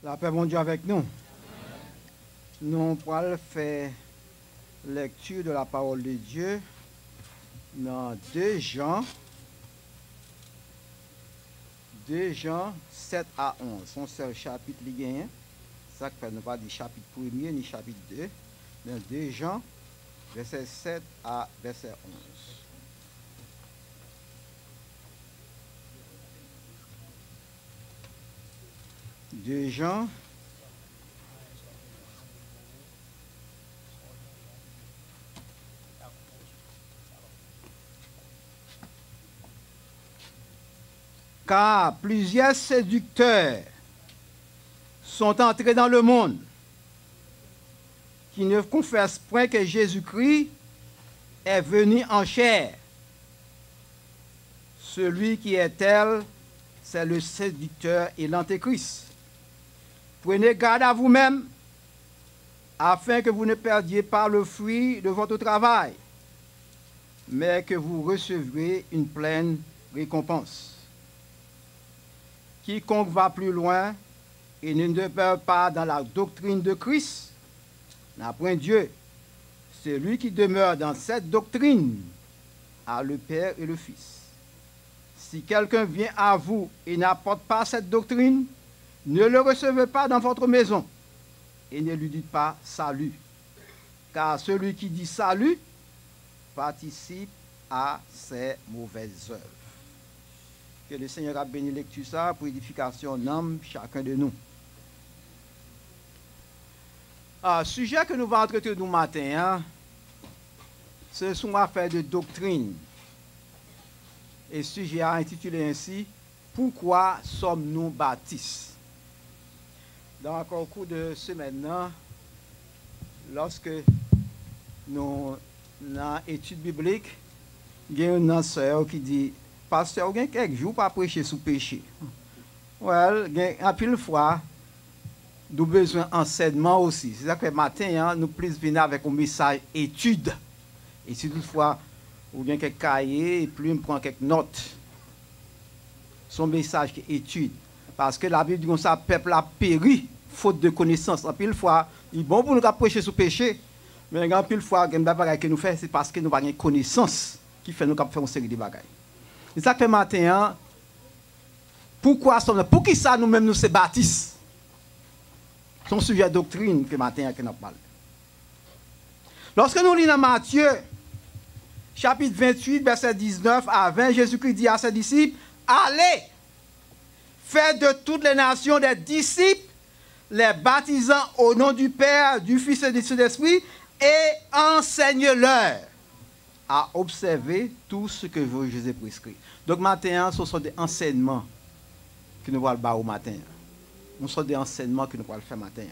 La paix, bon Dieu, avec nous. Nous allons faire lecture de la parole de Dieu dans 2 Jean 7 à 11. Son seul chapitre ligé. Ça ne veut pas dire chapitre 1er ni chapitre 2. Dans 2 Jean, verset 7 à verset 11. De Jean car plusieurs séducteurs sont entrés dans le monde qui ne confessent point que Jésus-Christ est venu en chair. Celui qui est tel, c'est le séducteur et l'antéchrist. Prenez garde à vous-même, afin que vous ne perdiez pas le fruit de votre travail, mais que vous recevrez une pleine récompense. Quiconque va plus loin et ne demeure pas dans la doctrine de Christ n'a point Dieu. Celui qui demeure dans cette doctrine a le Père et le Fils. Si quelqu'un vient à vous et n'apporte pas cette doctrine, ne le recevez pas dans votre maison et ne lui dites pas salut. Car celui qui dit salut participe à ses mauvaises œuvres. Que le Seigneur a béni lecture ça pour édification d'âme chacun de nous. Sujet que nous allons traiter nous matin, ce sont affaires de doctrine. Et sujet a intitulé ainsi pourquoi sommes-nous baptistes? Dans le cours de semaine, lorsque nous avons étude biblique, il y a une sœur qui dit pasteur, il y a quelques jours pour prêcher sous péché. Well, un pile fois, nous avons besoin d'enseignement aussi. C'est ça que le matin, nous plus venir avec un message étude. Et si toutefois, ou bien quelques cahiers et puis on prend quelques notes. Son message qui est étude. Parce que la Bible dit que ça, peuple a péri, faute de connaissance. En pile fois, il est bon pour nous prêcher sous péché, mais en pile fois, les bagages que nous faisons, c'est parce que nous n'avons pas de connaissance qui fait nous faire une série de bagages. C'est ça que matin, pourquoi sommes-nous, pour qui ça nous-mêmes nous sommes baptistes? C'est un sujet de doctrine que matin que nous parlons. Lorsque nous lisons Matthieu, chapitre 28, verset 19 à 20, Jésus-Christ dit à ses disciples, allez, faites de toutes les nations des disciples, les baptisant au nom du Père, du Fils et du Saint-Esprit, et enseignez-leur à observer tout ce que je vous ai prescrit. Donc, matin, ce sont des enseignements que nous allons faire au matin. Ce sont des enseignements que nous allons faire matin.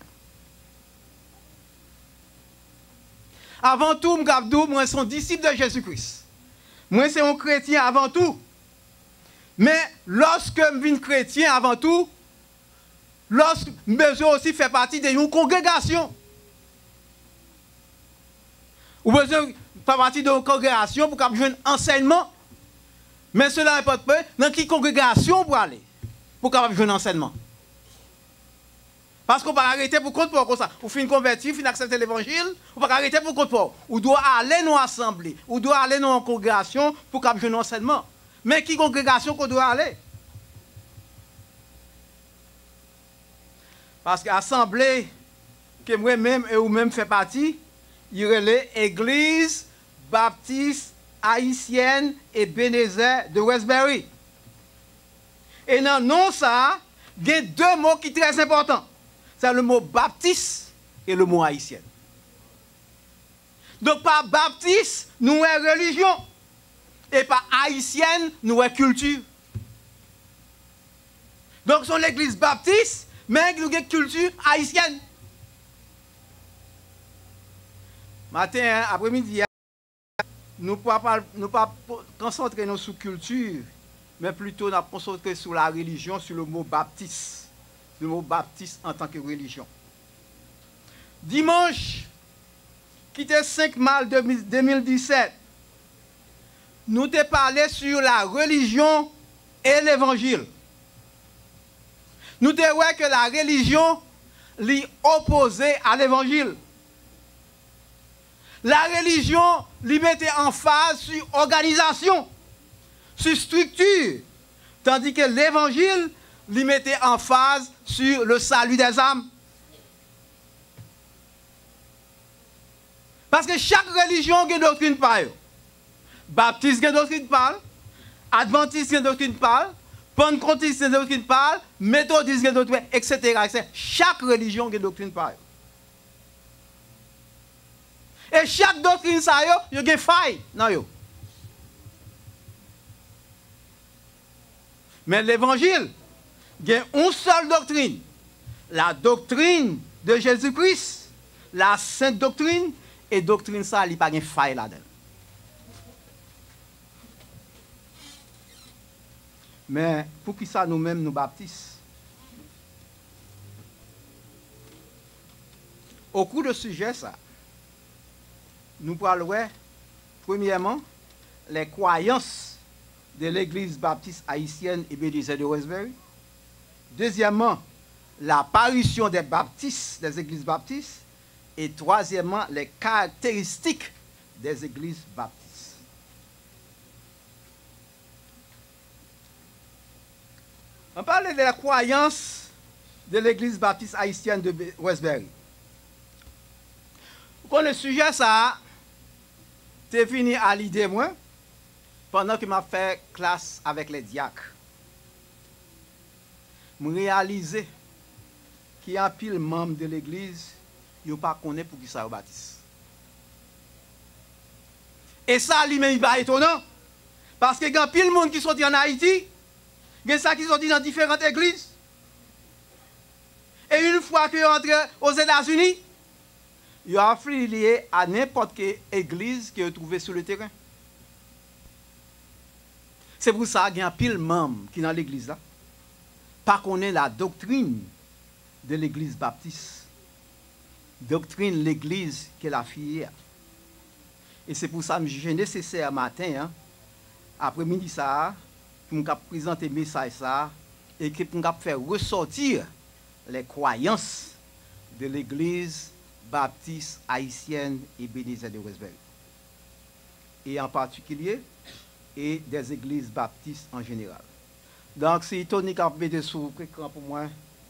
Avant tout, moi, je suis un disciple de Jésus-Christ. Moi, c'est un chrétien avant tout. Mais lorsque je suis chrétien avant tout, lorsque je besoin aussi faire partie d'une congrégation. Ou besoin faire partie d'une congrégation pour qu'on joue un enseignement. Mais cela n'importe pas dans quelle congrégation pour aller, pour qu'on joue un enseignement. Parce qu'on ne peut pas arrêter pour compte pour ça. Ou fin convertir, fin accepter l'évangile, on ne peut pas arrêter pour compte pour. Ou doit aller dans l'assemblée, ou doit aller dans une congrégation pour qu'on joue un enseignement. Mais qui congrégation qu'on doit aller? Parce que l'assemblée que moi-même et vous-même fait partie, il y a l'Église baptiste haïtienne et Bénézet de Westbury. Et dans le nom ça, il y a 2 mots qui sont très importants. C'est le mot baptiste et le mot haïtien. Donc par baptiste, nous avons religion. Et par haïtienne, nous avons culture. Donc c'est l'église baptiste, mais nous avons une culture haïtienne. Matin, après-midi, nous ne pas concentrer sur la culture, mais plutôt nous concentrer sur la religion, sur le mot baptiste. Le mot baptiste en tant que religion. Dimanche, qui était 5 mars 2017, nous t'ai parlé sur la religion et l'évangile. nous te ouais que la religion est opposée à l'évangile. La religion lui mettait en phase sur organisation, sur structure, tandis que l'évangile lui mettait en phase sur le salut des âmes. Parce que chaque religion a une doctrine par eux. Baptiste a une doctrine par, Adventiste a une doctrine par, Pentecôtiste a une doctrine par, Méthodiste a une doctrine, etc. Chaque religion a une doctrine par eux. Et chaque doctrine, ça y a une faille. Non, mais l'évangile, il y a une seule doctrine. La doctrine de Jésus-Christ. La sainte doctrine. Et doctrine, ça, il n'y a pas de faille là-dedans. Mais pour qui ça nous-mêmes nous baptisons? Au cours de ce sujet, ça, nous parlons, premièrement, les croyances de l'Église baptiste haïtienne et bénédictine de Westbury. Deuxièmement, l'apparition des baptistes, des églises baptistes. Et troisièmement, les caractéristiques des églises baptistes. On parle de la croyance de l'église baptiste haïtienne de Westbury. Quand le sujet ça, c'est fini à l'idée moi, pendant que m'a fait classe avec les diacres. Je réalisé qu'il y a un pile membre de l'église ils ne pas connaît pour qui ça baptise. Et ça, lui-même, il va étonnant. Parce que il y a pile de monde qui sont en Haïti, il y a ça qui sont dans différentes églises. Et une fois qu'ils entrent aux États-Unis, ils sont affiliés à n'importe quelle église qu'ils ont trouvée sur le terrain. C'est pour ça qu'il y a pile de membres qui sont dans l'église là. Pas connaît la doctrine de l'église baptiste. Doctrine l'église qu'elle a fille. Et c'est pour ça que j'ai nécessaire matin, après-midi ça, pour me présenter le message ça, et pour me faire ressortir les croyances de l'église baptiste haïtienne et bénédictine de Westbury. Et en particulier, et des églises baptistes en général. Donc, c'est Tony qui a mis sur l'écran pour moi,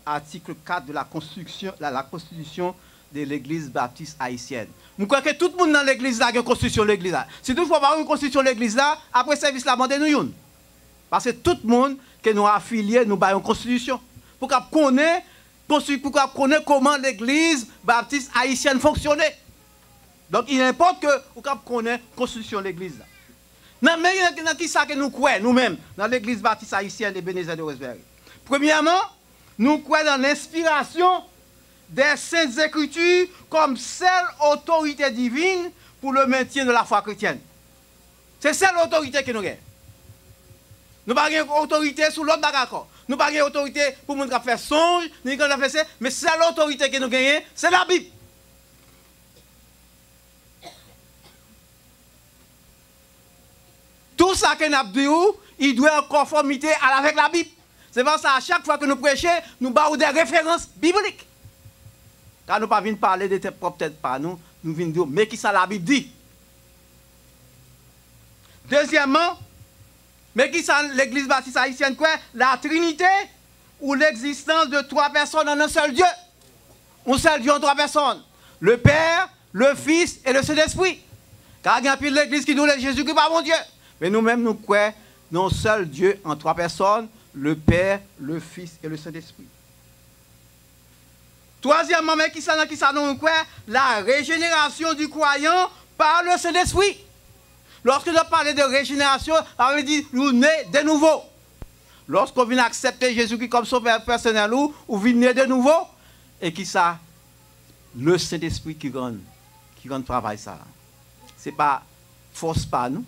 article 4 de la Constitution de l'église baptiste haïtienne. Je crois que tout le monde dans l'église là a une constitution de l'église là. Si toutefois pas une constitution de l'église là, après service là, demandez-nous. Parce que tout le monde qui nous affilié, nous avons une constitution. Pour qu'on connaisse comment l'église baptiste haïtienne fonctionnait. Donc il importe que vous connaissiez la constitution de l'église là. Non, mais dans qui ça que nous croyons, nous-mêmes, dans l'église baptiste haïtienne de Bénézet de Westbury? Premièrement, nous croyons dans l'inspiration des Saintes Écritures comme seule autorité divine pour le maintien de la foi chrétienne. C'est celle autorité que nous avons. Nous n'avons pas autorité sur l'autre bagage. Nous n'avons pas autorité pour nous faire songe, ni qu'on a fait ça, mais c'est l'autorité que nous avons, c'est la Bible. Tout ça que nous avons dit, il doit être en conformité avec la Bible. C'est pour ça à chaque fois que nous prêchons, nous avons des références bibliques. Car nous ne venons pas parler de tes propres têtes par nous, nous venons dire, mais qui ça la Bible dit? Deuxièmement, mais qui ça l'église baptiste haïtienne quoi? La Trinité ou l'existence de trois personnes en un seul Dieu. Un seul Dieu en trois personnes. Le Père, le Fils et le Saint-Esprit. Car il y a plus l'église qui nous dit Jésus-Christ pas mon Dieu. Mais nous-mêmes nous croyons dans un seul Dieu en trois personnes, le Père, le Fils et le Saint-Esprit. Troisièmement, mais qui ça nous croit? La régénération du croyant par le Saint-Esprit. Lorsque nous parlons de régénération, on veut dire nous naît de nouveau. Lorsqu'on vient accepter Jésus-Christ comme sauveur personnel ou vient naître de nouveau, et qui ça? Le Saint-Esprit qui rend travail ça. Ce n'est pas force par nous,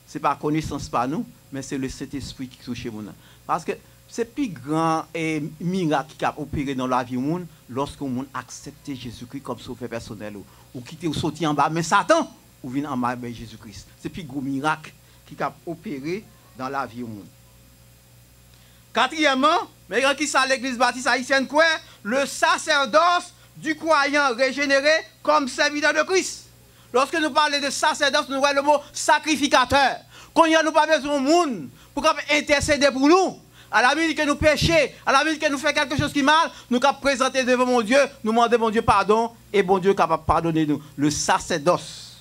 ce n'est pas connaissance par nous, mais c'est le Saint-Esprit qui touche nous. Parce que c'est plus grand miracle qui a opéré dans la vie du monde lorsqu'on accepte Jésus-Christ comme sauveur personnel ou quitter ou sortir en bas, mais Satan ou vient en bas de Jésus-Christ. C'est plus gros miracle qui a opéré dans la vie du monde. Quatrièmement, Mais quand qui ça l'église baptiste haïtienne quoi? Le sacerdoce du croyant régénéré comme serviteur de Christ. Lorsque nous parlons de sacerdoce, nous voyons le mot sacrificateur. Quand nous pas besoin de monde pour intercéder pour nous. À la minute que nous péchons, à la minute que nous faisons quelque chose qui est mal, nous pouvons présenter devant mon Dieu, nous demander mon Dieu pardon, et bon Dieu est capable de pardonner nous. Le sacerdoce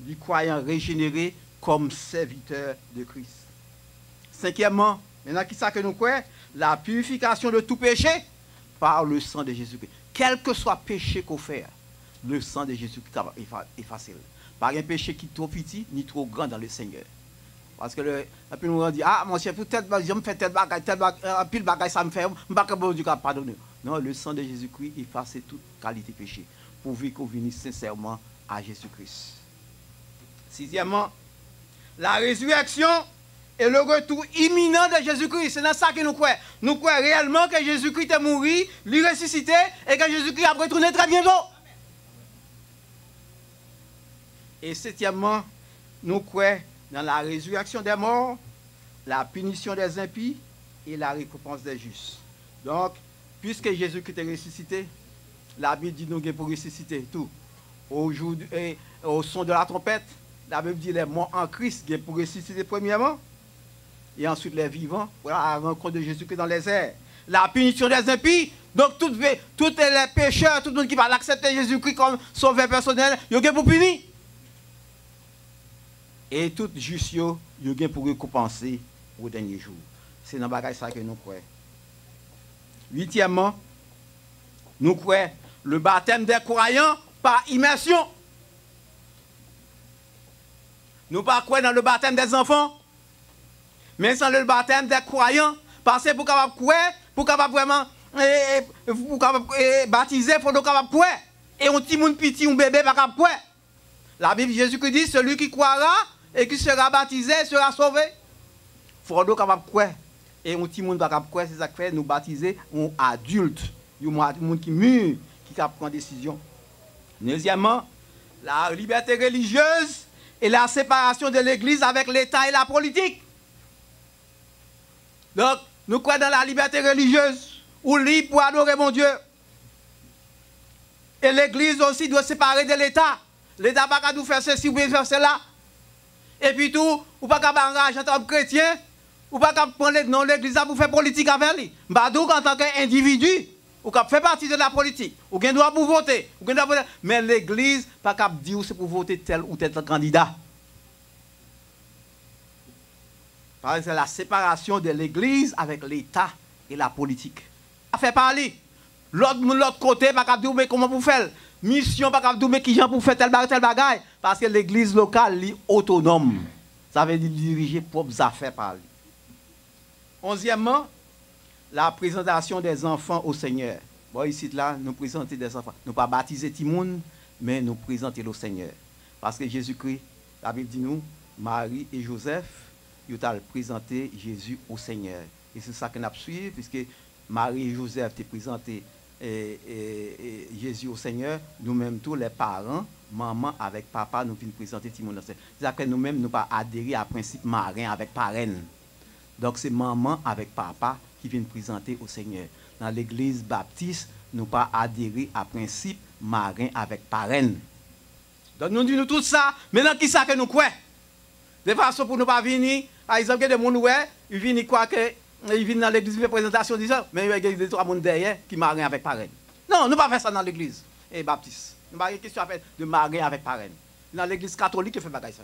du croyant régénéré comme serviteur de Christ. Cinquièmement, maintenant qui ça que nous croyons? La purification de tout péché par le sang de Jésus-Christ. Quel que soit le péché qu'on fait, le sang de Jésus-Christ est facile. Pas un péché qui est trop petit ni trop grand dans le Seigneur. Parce que puis nous on dit ah mon chef peut-être je me fais tel bagage pile bagage ça me fait pas que bon Dieu capable pardonner. Non, le sang de Jésus-Christ efface toute qualité péché pourvu qu'on vienne sincèrement à Jésus-Christ. Sixièmement, la résurrection et le retour imminent de Jésus-Christ. C'est dans ça que nous croyons. Nous croyons réellement que Jésus-Christ est mort, il est ressuscité et que Jésus-Christ a retourné très bientôt. Et septièmement, nous croyons dans la résurrection des morts, la punition des impies et la récompense des justes. Donc, puisque Jésus-Christ est ressuscité, la Bible dit nous pour ressusciter tout. Au son de la trompette, la Bible dit les morts en Christ pour ressusciter premièrement, et ensuite les vivants pour la rencontre de Jésus-Christ dans les airs. La punition des impies, donc tous les pécheurs, tout le monde qui va accepter Jésus-Christ comme sauveur personnel, il y a pour punir. Et tout juste, il y a pour récompenser au dernier jour. C'est dans le bagage ça que nous croyons. Huitièmement, nous croyons le baptême des croyants par immersion. Nous ne croyons pas dans le baptême des enfants, mais sans le baptême des croyants. Parce que pour capable croire, pour capable vraiment baptiser, il faut capable croire. Et un petit monde petit, un bébé, pas capable croire. La Bible, Jésus-Christ dit, celui qui croira et qui sera baptisé sera sauvé. Il faut capable croire. Et un petit monde pas capable croire, c'est ça qui fait nous baptiser un adulte, un monde qui mûr, qui capable prendre décision. Deuxièmement, la liberté religieuse et la séparation de l'Église avec l'État et la politique. Donc, nous croyons dans la liberté religieuse, ou libre pour adorer mon Dieu. Et l'Église aussi doit se séparer de l'État. L'État n'a pas qu'à faire ceci ou bien faire cela. Et puis tout, ou pas qu'à engager en tant que chrétien, ou pas qu'à prendre le nom de l'Église pour faire politique avec lui. Donc, en tant qu'individu, ou qu'à faire partie de la politique, ou qu'un doit pour voter, mais l'Église pas qu'à dire c'est pour voter tel ou tel candidat. Parce que c'est la séparation de l'Église avec l'État et la politique. Ça fait parler. L'autre côté, pas qu'à dire mais comment vous faites. Mission, pas qu'à dire mais qui gens pour faire tel bagage. Parce que l'Église locale est autonome. Ça veut dire diriger propres affaires par lui. Onzièmement, la présentation des enfants au Seigneur. Bon, ici, là, nous présentons des enfants. Nous pas baptiser tout le monde, mais nous présenter au Seigneur. Parce que Jésus-Christ, la Bible dit nous, Marie et Joseph, ils ont présenté Jésus au Seigneur. Et c'est ça que nous avons suivi, puisque Marie et Joseph ont présenté Jésus au Seigneur. Nous-mêmes, tous les parents, maman avec papa, nous venons présenter tout le monde au Seigneur. C'est-à-dire que nous-mêmes, nous pas adhérer à principe marin avec parraine. Donc c'est maman avec papa qui viennent présenter au Seigneur. Dans l'église baptiste, nous pas adhérer à principe marin avec parraine. Donc nous disons tout ça, maintenant qui ça que nous croyons? De façon pour ne pas venir, par exemple, il y a des gens qui viennent croire que ils viennent dans l'église de présentation disant, mais il y a des trois personnes derrière qui marient avec parraine. Non, nous ne pas faire ça dans l'église baptiste. Nous pas une question de marier avec parraine. Dans l'église catholique, qui fait bagaille ça.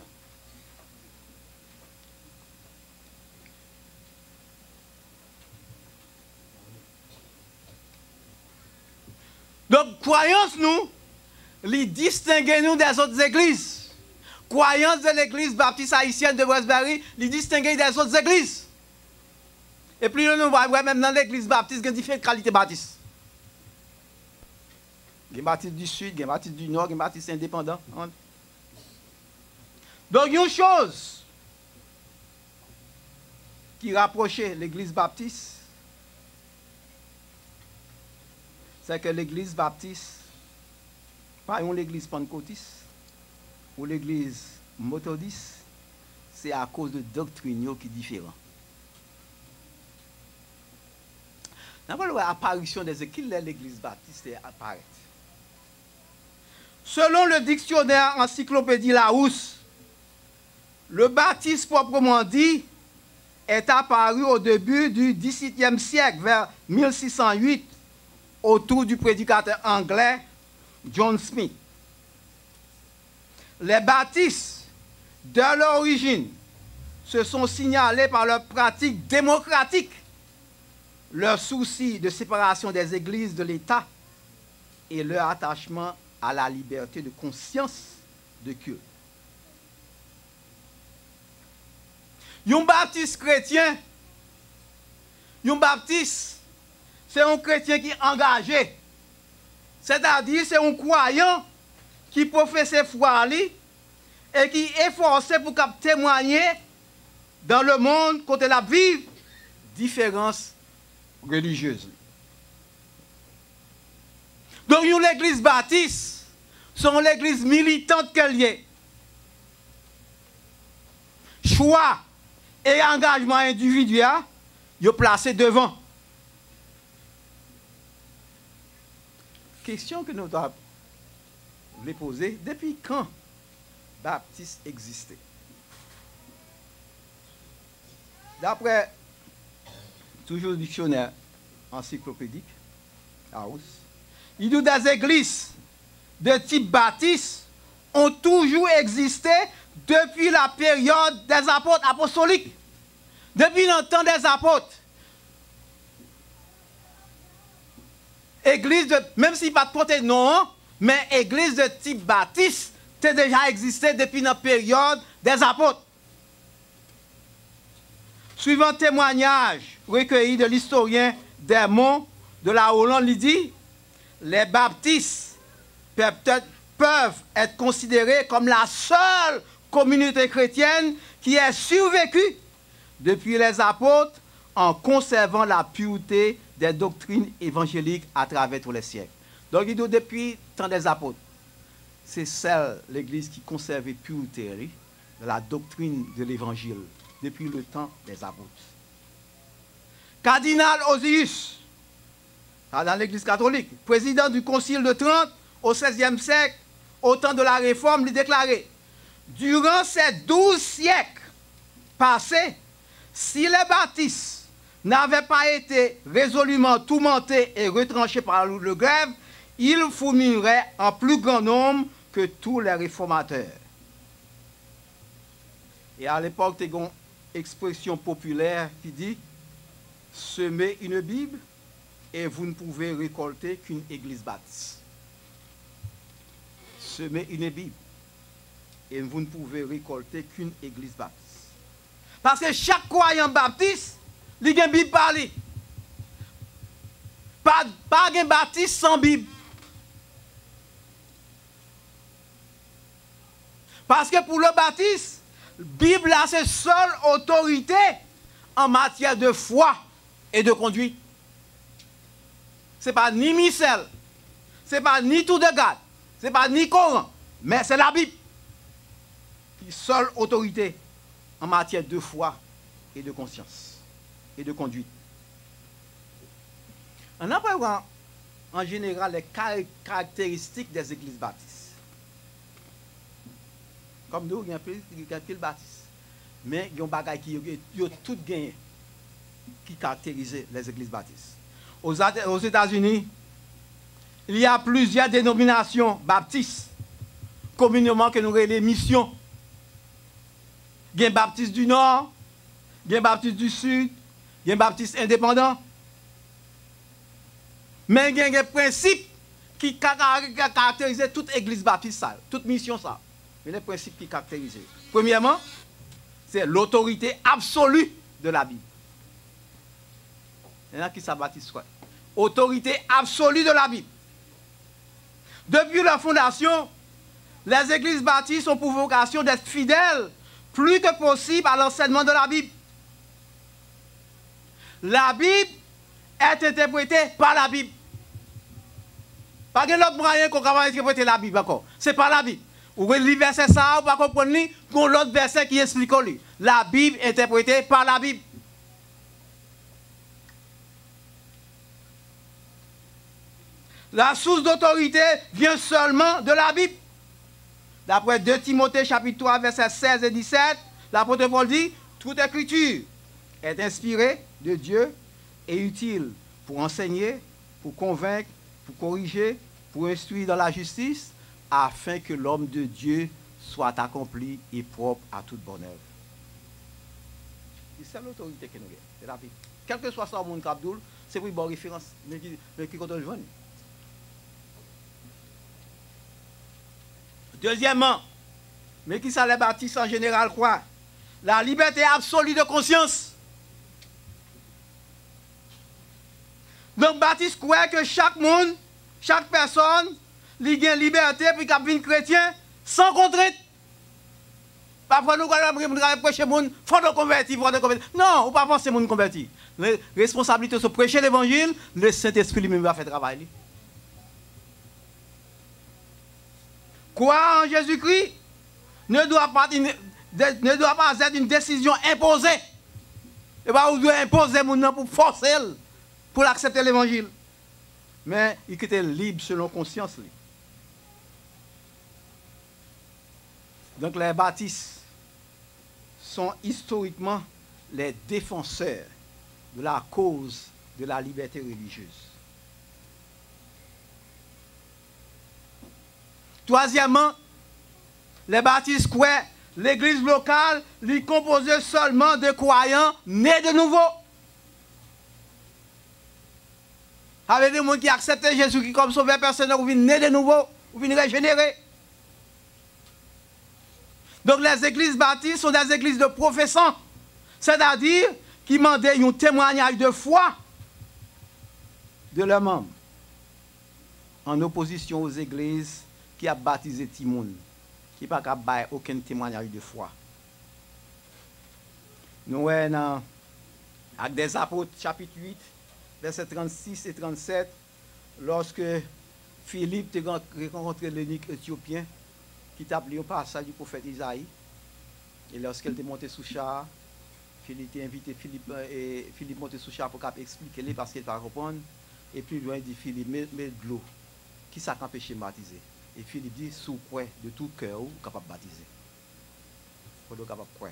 Donc, croyance, nous, les distinguer nous des autres églises. Croyance de l'église baptiste haïtienne de Westbury, les distinguer des autres églises. Et puis, nous voyons même dans l'église baptiste, il y a différentes qualités baptistes. Il y a baptiste du sud, il y a baptiste du nord, il y a baptiste indépendant. Donc, il y a une chose qui rapprochait l'église baptiste, c'est que l'église baptiste, pas l'église pentecôtiste ou l'église méthodiste, c'est à cause de doctrine qui est différent. L'apparition des églises, l'église baptiste apparaît. Selon le dictionnaire encyclopédie Larousse, le baptiste proprement dit est apparu au début du XVIIe siècle, vers 1608, autour du prédicateur anglais John Smith. Les baptistes, de l'origine, se sont signalés par leur pratique démocratique, leur souci de séparation des églises de l'État et leur attachement à la liberté de conscience de culte. Un baptiste chrétien, un baptiste, c'est un chrétien qui est engagé. C'est-à-dire, c'est un croyant qui professe foi et qui est efforcé pour témoigner dans le monde côté la vive différence religieuse. Donc, l'église baptiste, c'est l'église militante qu'elle est. Choix et engagement individuel, ils sont placés devant. Question que nous devons les poser, depuis quand Baptiste existait? D'après toujours le dictionnaire encyclopédique, House, il dit des églises de type baptiste ont toujours existé depuis la période des apôtres apostoliques. Depuis le temps des apôtres. Église de, même si pas de porter non, mais église de type baptiste, a déjà existé depuis la période des apôtres. Suivant témoignage recueilli de l'historien Desmond de la Hollande, il dit, les baptistes peuvent être considérés comme la seule communauté chrétienne qui ait survécu depuis les apôtres en conservant la pureté des doctrines évangéliques à travers tous les siècles. Donc, il dit depuis le temps des apôtres, c'est celle, l'Église, qui conservait pureté de la doctrine de l'Évangile depuis le temps des apôtres. Cardinal Osius, dans l'Église catholique, président du Concile de Trente au XVIe siècle, au temps de la Réforme, lui déclarait: durant ces 12 siècles passés, si les baptistes n'avaient pas été résolument tourmentés et retranchés par le grève, ils fourniraient en plus grand nombre que tous les réformateurs. Et à l'époque, il y a une expression populaire qui dit: semez une Bible et vous ne pouvez récolter qu'une église baptiste. Semez une Bible et vous ne pouvez récolter qu'une église baptiste. Parce que chaque croyant baptiste, il y a une Bible parlée. Pas un baptiste sans Bible. Parce que pour le baptiste, la Bible a ses seule autorité en matière de foi et de conduite. Ce n'est pas ni Michel, ce n'est pas ni tout de garde, ce n'est pas ni Coran, mais c'est la Bible qui est seule autorité en matière de foi et de conscience et de conduite. On apprend en général les caractéristiques des églises baptistes. Comme nous, il y a un pile baptiste. Mais il y a un bagage qui a tout gagné qui caractérise les églises baptistes. Aux États-Unis, il y a plusieurs dénominations baptistes, communément que nous appelons les missions. Il y a un baptiste du Nord, il y a un baptiste du Sud, il y a un baptiste indépendant. Mais il y a un principe qui caractérise toute église baptiste, toute mission. Mais les principes qui caractérisent. Premièrement, c'est l'autorité absolue de la Bible. Il y en a qui s'abattissent. Autorité absolue de la Bible. Depuis la fondation, les églises baptistes ont pour vocation d'être fidèles plus que possible à l'enseignement de la Bible. La Bible est interprétée par la Bible. Pas de l'autre moyen qu'on va interpréter la Bible encore. C'est pas la Bible. Ou le verset ça, ou pas comprendre, qu'on l'autre verset qui explique lui. La Bible interprétée par la Bible. La source d'autorité vient seulement de la Bible. D'après 2 Timothée chapitre 3, versets 16 et 17, l'apôtre Paul dit, toute écriture est inspirée de Dieu et utile pour enseigner, pour convaincre, pour corriger, pour instruire dans la justice, afin que l'homme de Dieu soit accompli et propre à toute bonne œuvre. C'est l'autorité que nous avons, c'est la Bible. Quel que soit ça au monde Kabdoul, c'est pour une bonne référence, mais qui compte le joindre. Deuxièmement, mais qui ça les baptistes en général quoi? La liberté absolue de conscience. Donc, baptiste croit que chaque monde, chaque personne, il a une liberté puis qu'il devient chrétien sans contrainte. Parfois, nous allons prêcher les gens, il faut nous convertir, Non, on ne peut pas penser les gens convertis. La responsabilité de prêcher l'évangile, le Saint-Esprit lui-même va faire le travail. Croire en Jésus-Christ ne doit pas être une décision imposée. Et pas on doit imposer les gens pour forcer, pour accepter l'évangile. Mais il était libre selon conscience. Donc les baptistes sont historiquement les défenseurs de la cause de la liberté religieuse. Troisièmement, les baptistes croient l'église locale est composée seulement de croyants nés de nouveau. Avec des gens qui acceptent Jésus-Christ comme sauveur personnel, ou viennent nés de nouveau, ou viennent régénérer. Donc les églises baptistes sont des églises de professants, c'est-à-dire qui demandent un témoignage de foi de leurs membres, en opposition aux églises qui a baptisé Timoun, qui n'a pas bailler aucun témoignage de foi. Nous sommes avec des apôtres, chapitre 8, versets 36 et 37, lorsque Philippe a rencontré l'eunuque éthiopien, qui t'a appelé au passage du prophète Isaïe, et lorsqu'elle était montée sous char, Philippe a invité Philippe monter sous char pour expliquer parce qu'il ne va pas répondre. Et puis loin, il dit Philippe, mets de l'eau. Qui ça empêché de baptiser? Et Philippe dit, sous quoi de tout cœur, ou capable de baptiser. Il faut capable de croire.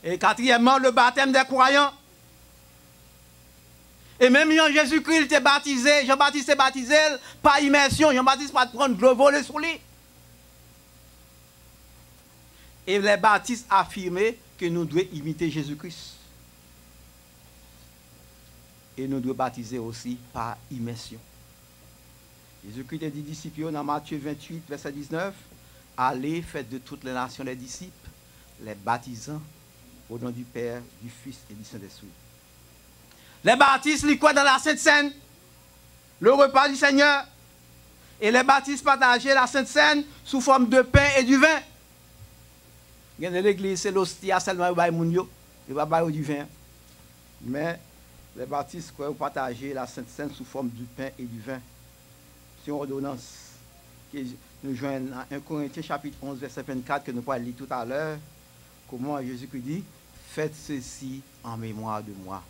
Et quatrièmement, le baptême des croyants. Et même Jean Jésus-Christ était baptisé, Jean-Baptiste est baptisé, par immersion, Jean-Baptiste pas prendre de l'eau voler sur lui. Et les baptistes affirmaient que nous devons imiter Jésus-Christ. Et nous devons baptiser aussi par immersion. Jésus-Christ a dit disciples dans Matthieu 28, verset 19, allez, faites de toutes les nations les disciples, les baptisant au nom du Père, du Fils et du Saint-Esprit. Les baptistes, ils croient dans la Sainte Seine, le repas du Seigneur. Et les baptistes partageaient la Sainte Seine sous forme de pain et du vin. Dans l'église, c'est l'hostie, seulement il va bailler du vin. Mais les baptistes croient partager la Sainte Seine sous forme du pain et du vin. C'est une ordonnance que nous joignons dans 1 Corinthiens chapitre 11, verset 24, que nous pourrons lire tout à l'heure. Comment Jésus-Christ dit, faites ceci en mémoire de moi.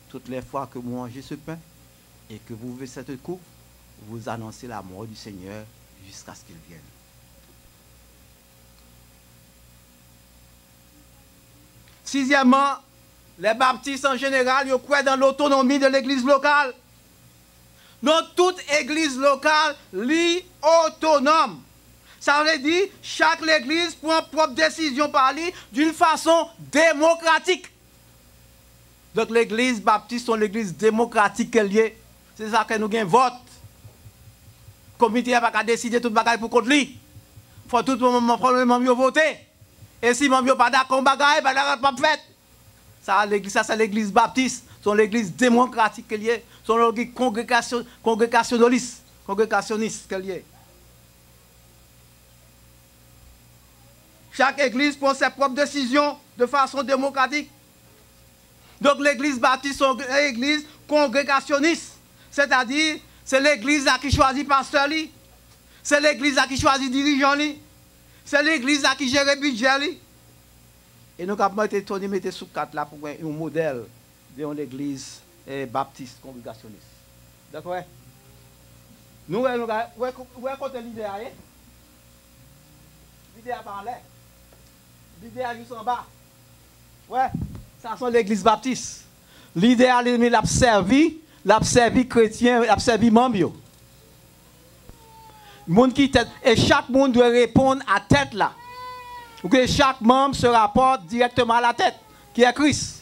Toutes les fois que vous mangez ce pain et que vous buvez cette coupe, vous annoncez la mort du Seigneur jusqu'à ce qu'il vienne. Sixièmement, les baptistes en général, ils croient dans l'autonomie de l'église locale. Donc, toute église locale est autonome. Ça veut dire que chaque église prend propre décision par lui d'une façon démocratique. Donc, l'église baptiste est l'église démocratique qu'elle est. C'est ça que nous avons vote. Le comité n'a pas décidé tout le bagage pour contre lui. Il faut tout le moment prendre le membre voter. Et si le membre n'est pas d'accord, il ne va pas faire. Ça, c'est l'église baptiste. C'est l'église démocratique qu'elle est. C'est l'église congrégationniste qu'elle est. Chaque église prend ses propres décisions de façon démocratique. Donc l'église baptiste est l'église congrégationniste. C'est-à-dire, c'est l'église qui choisit pasteur, c'est l'église qui choisit dirigeant, c'est l'église qui gère le budget. Et nous avons été sous quatre là pour un modèle de l'église baptiste congrégationniste. D'accord? Nous, où est côté leader? Leader par l'air. Leader juste en bas. Ouais, ça sont l'église baptiste. Leader, l'a servi chrétien, l'a servi membre. Et chaque monde doit répondre à tête là. Que chaque membre se rapporte directement à la tête, qui est Christ.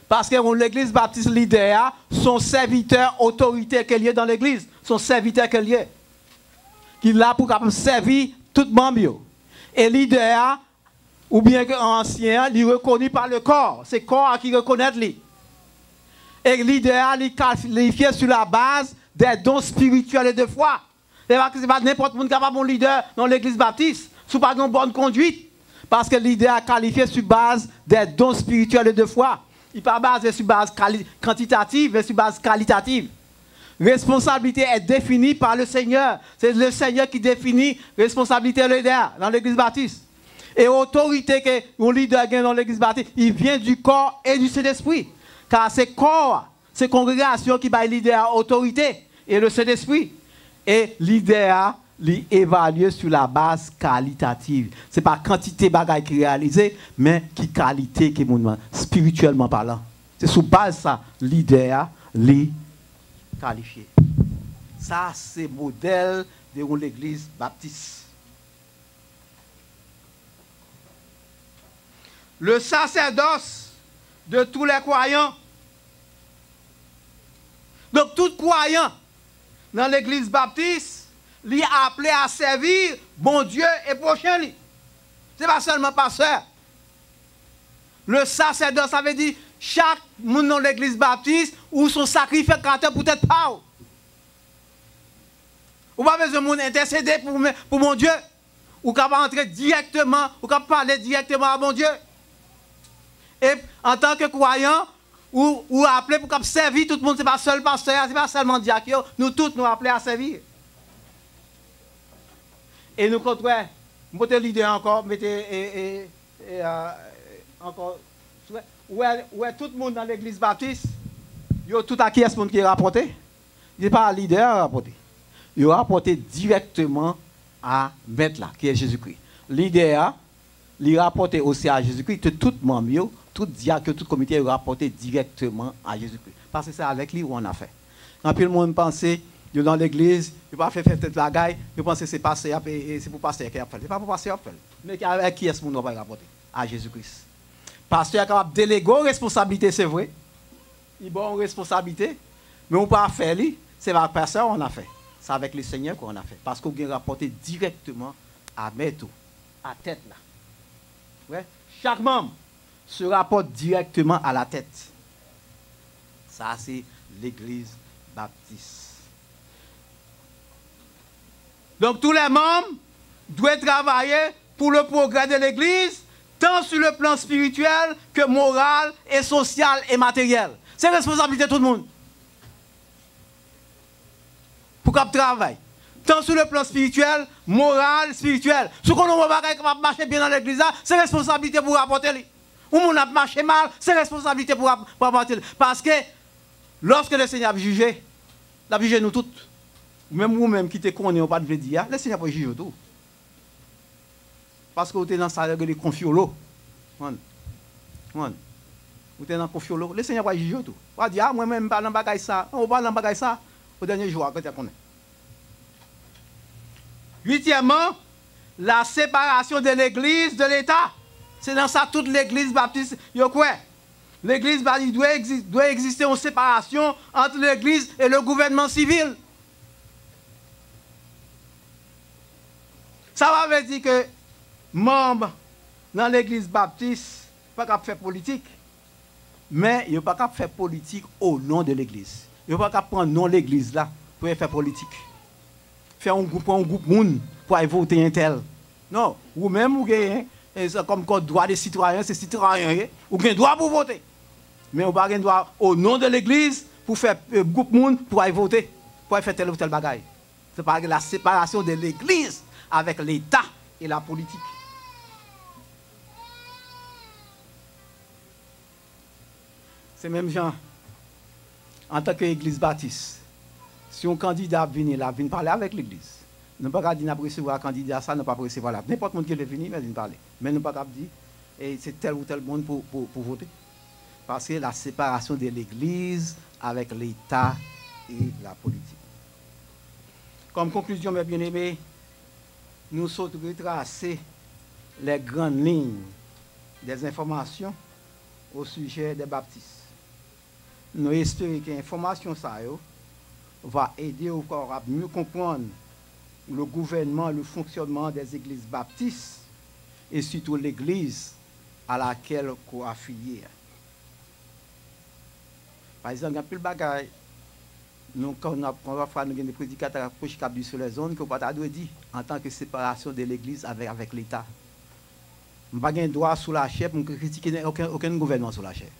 Parce que l'église baptiste leader, son serviteur, autorité qu'il y a dans l'église, son serviteur qu'il y a, qui est là pour servir tout membre. Et leader, ou bien que ancien, il est reconnu par le corps. C'est le corps qui reconnaît lui. Et leader, il est qualifié sur la base des dons spirituels et de foi. Ce n'est pas n'importe qui capable de leader dans l'église baptiste. Ce n'est pas une bonne conduite. Parce que le leader est qualifié sur base des dons spirituels et de foi. Il n'est pas basé sur base quantitative, mais sur base qualitative. Responsabilité est définie par le Seigneur. C'est le Seigneur qui définit responsabilité de leader dans l'église baptiste. Et autorité que le leader gagne dans l'église baptiste, il vient du corps et du Saint-Esprit. Car c'est corps, c'est congrégation qui va leader autorité et le Saint-Esprit. Et leader, l'évalue sur la base qualitative. Ce n'est pas quantité bagaille qui réalisé, mais qui qualité qui est spirituellement parlant. C'est sous base ça, leader, qualifié. Ça, c'est le modèle de l'église baptiste. Le sacerdoce de tous les croyants. Donc, tout croyant dans l'église baptiste, lui appelé à servir bon Dieu et prochain lui. Ce n'est pas seulement pasteur. Le sacerdoce, ça veut dire chaque monde dans l'église baptiste ou son sacrificateur peut être pas. Ou pas besoin de monde intercéder pour mon Dieu. Ou capable entrer directement, ou capable parler directement à mon Dieu. Et en tant que croyant, ou appelé pour servir tout le monde, ce n'est pas seulement pasteur, ce n'est pas seulement diacre, nous tous nous appelés à servir. Et nous comptons, mettez l'idée encore, mettez encore, où est tout le monde dans l'église baptiste, tout à qui est ce monde qui est rapporté? Il n'est pas un leader à rapporter. Il est rapporté directement à maître là, qui est Jésus-Christ. Leader, il est rapporté aussi à Jésus-Christ, que tout membre, tout diacre, tout comité est rapporté directement à Jésus-Christ. Parce que c'est avec lui qu'on a fait. Quand le monde pensait, dans l'église, il ne pas faire toute la gaille, il pense que c'est pasteur et c'est pour pasteur qui a fait. Ce n'est pas pour pasteur qui a fait. Mais avec qui est-ce qu'on va rapporter? À Jésus-Christ. Pasteur est capable de déléguer une responsabilité, c'est vrai. Il a une responsabilité, mais on ne peut pas faire, c'est avec pasteur qu'on a fait. C'est avec le Seigneur qu'on a fait. Parce qu'on a rapporté directement à Métou, à tête là. Ouais. Chaque membre se rapporte directement à la tête. Ça, c'est l'église baptiste. Donc, tous les membres doivent travailler pour le progrès de l'église, tant sur le plan spirituel que moral et social et matériel. C'est la responsabilité de tout le monde. Pour qu'on travaille. Tant sur le plan spirituel, moral, spirituel. Ce qu'on ne va pas marcher bien dans l'église, c'est responsabilité pour apporter. Ou on a marché mal, c'est responsabilité pour apporter. Parce que lorsque le Seigneur a jugé, il a jugé nous toutes. Même vous-même qui te connaissez, on pas de dire, le Seigneur peut juger tout. Parce que vous êtes dans ça, vous êtes confiolo. Vous êtes dans confiolo. Le Seigneur peut juger tout. On va dire, ah, moi-même, je ne parle pas de ça. On parle pas de ça au dernier jour, quand tu connais. Huitièmement, la séparation de l'Église de l'État. C'est dans ça toute l'Église baptiste. L'Église baptiste doit exister en séparation entre l'Église et le gouvernement civil. Ça veut dire que membres dans l'Église baptiste ne sont pas faire politique, mais ils ne sont pas faire politique au nom de l'Église. Ils ne sont pas prendre le nom de l'Église là pour faire politique. Faire un groupe monde pour aller voter un tel. Non, ou même vous gagnez, comme droit des citoyens, c'est citoyens, ou gagnez droit pour voter. Mais on n'a pas droit au nom de l'Église pour faire un groupe monde pour aller voter, pour aller faire tel ou tel bagaille. C'est pas la séparation de l'Église avec l'État et la politique. C'est même genre, en tant qu'Église baptiste, Si un candidat vient là, vient parler avec l'Église. Nous ne pouvons pas dire qu'on recevoir un candidat, ça, nous ne pouvons pas recevoir là. N'importe qui est venu, mais il parler. Mais nous ne pouvons pas dire et c'est tel ou tel monde pour voter. Parce que la séparation de l'Église avec l'État et la politique. Comme conclusion, mes bien-aimés, nous sommes retracés les grandes lignes des informations au sujet des baptistes. Nous espérons que l'information va aider encore à mieux comprendre le gouvernement, le fonctionnement des églises baptistes et surtout l'église à laquelle on est affilié. Par exemple, il y a plus de bagages. Nous, quand on va faire des prédicateurs qui sur les zones, qu'on ne peut pas dire en tant que séparation de l'église avec l'État. Je n'ai pas de droit sous la chair pour critiquer aucun gouvernement sous la chair.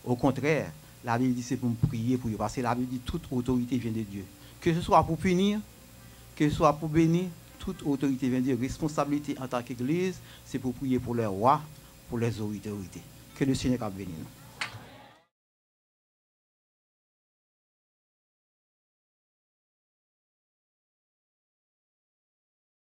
Au contraire, la Bible dit c'est pour prier pour eux, parce que la Bible dit toute autorité vient de Dieu. Que ce soit pour punir, que ce soit pour bénir, toute autorité vient de Dieu. Responsabilité en tant qu'église, c'est pour prier pour les rois, pour les autorités. Que le Seigneur bénisse nous.